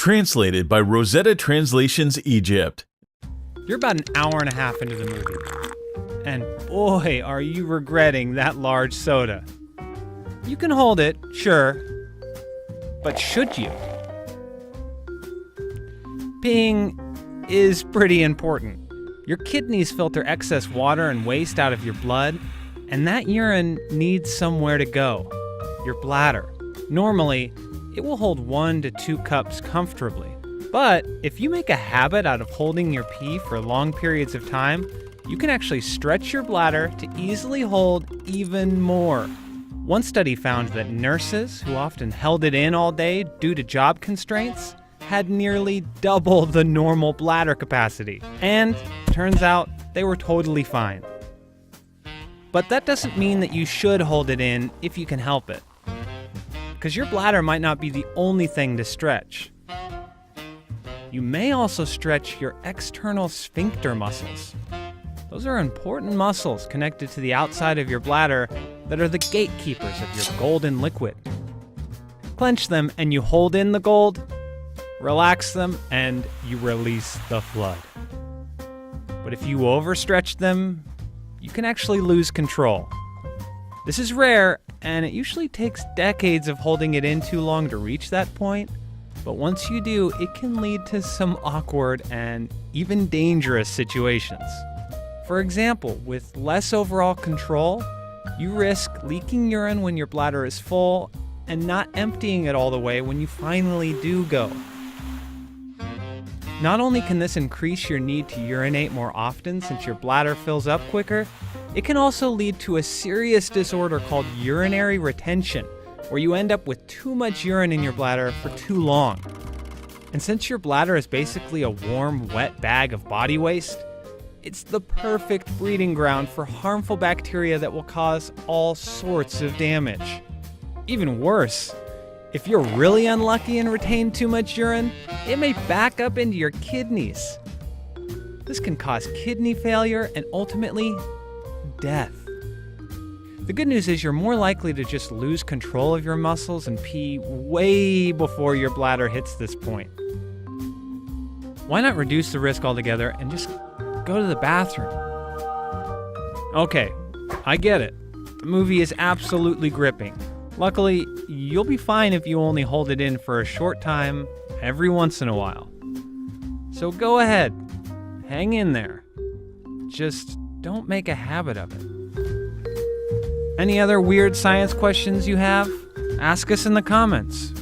Translated by Rosetta Translations Egypt. You're about an hour and a half into the movie, and boy, are you regretting that large soda. You can hold it, sure, but should you? Peeing is pretty important. Your kidneys filter excess water and waste out of your blood, and that urine needs somewhere to go, your bladder. Normally, it will hold 1 to 2 cups comfortably. But if you make a habit out of holding your pee for long periods of time, you can actually stretch your bladder to easily hold even more. One study found that nurses who often held it in all day due to job constraints had nearly double the normal bladder capacity. And turns out they were totally fine. But that doesn't mean that you should hold it in if you can help it. Because your bladder might not be the only thing to stretch. You may also stretch your external sphincter muscles. Those are important muscles connected to the outside of your bladder that are the gatekeepers of your golden liquid. Clench them and you hold in the gold, relax them and you release the flood. But if you overstretch them, you can actually lose control. This is rare, and it usually takes decades of holding it in too long to reach that point. But once you do, it can lead to some awkward and even dangerous situations. For example, with less overall control, you risk leaking urine when your bladder is full and not emptying it all the way when you finally do go. Not only can this increase your need to urinate more often since your bladder fills up quicker, it can also lead to a serious disorder called urinary retention, where you end up with too much urine in your bladder for too long. And since your bladder is basically a warm, wet bag of body waste, it's the perfect breeding ground for harmful bacteria that will cause all sorts of damage. Even worse, if you're really unlucky and retain too much urine, it may back up into your kidneys. This can cause kidney failure and ultimately death. The good news is you're more likely to just lose control of your muscles and pee way before your bladder hits this point. Why not reduce the risk altogether and just go to the bathroom? Okay, I get it. The movie is absolutely gripping. Luckily, you'll be fine if you only hold it in for a short time every once in a while. So go ahead, hang in there. Just don't make a habit of it. Any other weird science questions you have? Ask us in the comments.